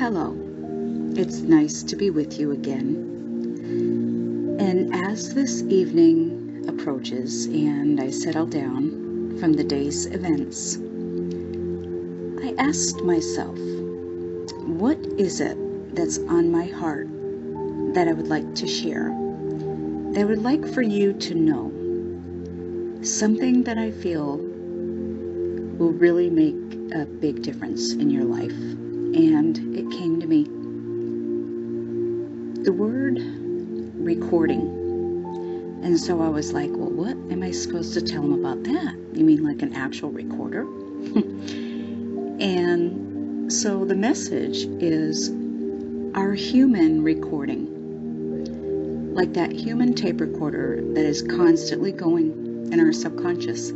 Hello, it's nice to be with you again. And as this evening approaches and I settle down from the day's events, I asked myself, what is it that's on my heart that I would like to share, that I would like for you to know, something that I feel will really make a big difference in your life. And it came to me. The word recording. And so I was like, well, what am I supposed to tell them about that? You mean like an actual recorder? And so the message is our human recording. Like that human tape recorder that is constantly going in our subconscious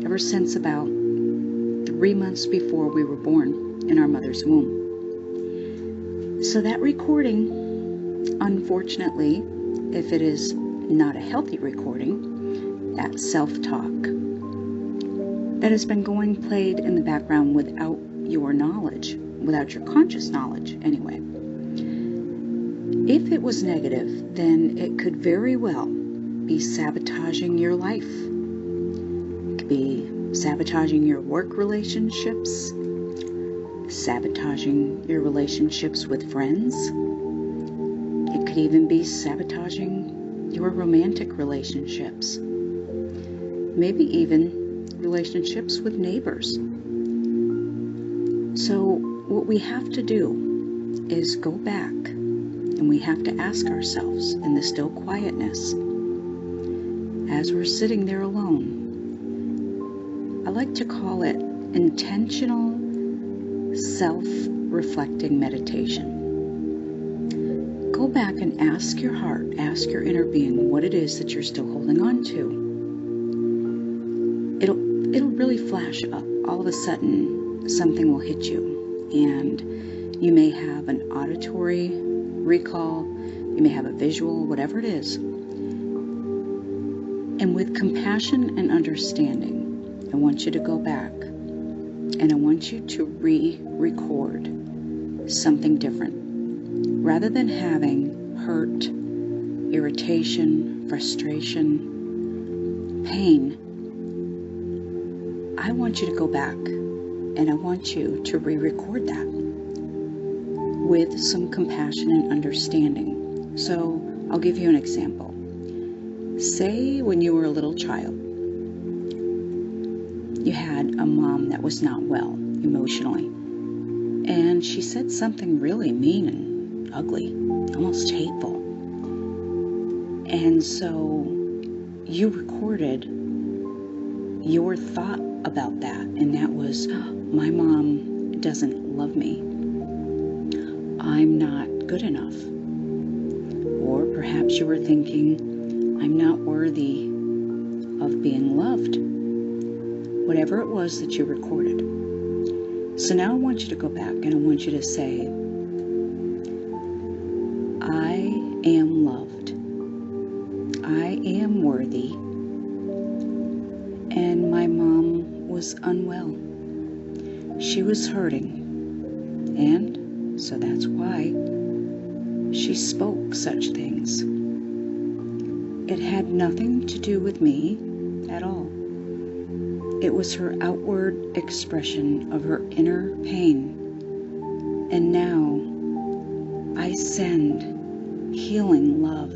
ever since about 3 months before we were born in our mother's womb. So that recording, unfortunately, if it is not a healthy recording, that self-talk that has been played in the background without your knowledge, without your conscious knowledge anyway. If it was negative, then it could very well be sabotaging your life. It could be sabotaging your work relationships, sabotaging your relationships with friends. It could even be sabotaging your romantic relationships. Maybe even relationships with neighbors. So what we have to do is go back and we have to ask ourselves in the still quietness as we're sitting there alone. I like to call it intentional self-reflecting meditation. Go back and ask your heart, ask your inner being what it is that you're still holding on to. It'll really flash up. All of a sudden, something will hit you, and you may have an auditory recall, you may have a visual, whatever it is. And with compassion and understanding, I want you to go back and I want you to re-record something different. Rather than having hurt, irritation, frustration, pain, I want you to go back and I want you to re-record that with some compassion and understanding. So I'll give you an example. Say when you were a little child, you had a mom that was not well emotionally, and she said something really mean and ugly, almost hateful. And so you recorded your thought about that, and that was, my mom doesn't love me. I'm not good enough. Or perhaps you were thinking, I'm not worthy of being loved. Whatever it was that you recorded. So now I want you to go back and I want you to say, I am loved. I am worthy. And my mom was unwell. She was hurting. And so that's why she spoke such things. It had nothing to do with me at all. It was her outward expression of her inner pain. And now I send healing love,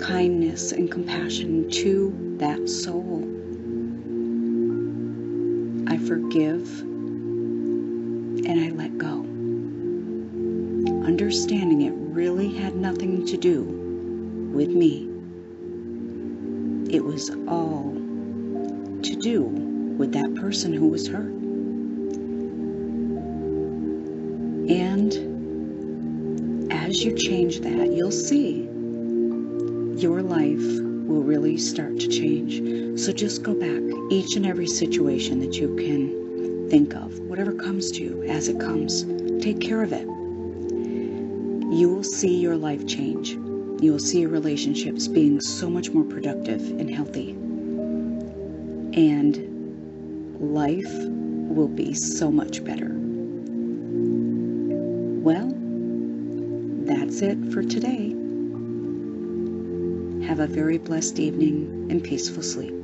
kindness, and compassion to that soul. I forgive and I let go. Understanding it really had nothing to do with me. It was all to do with that person who was hurt. And as you change that, you'll see your life will really start to change. So just go back, each and every situation that you can think of, whatever comes to you as it comes, take care of it. You will see your life change. You will see your relationships being so much more productive and healthy. And life will be so much better. Well, that's it for today. Have a very blessed evening and peaceful sleep.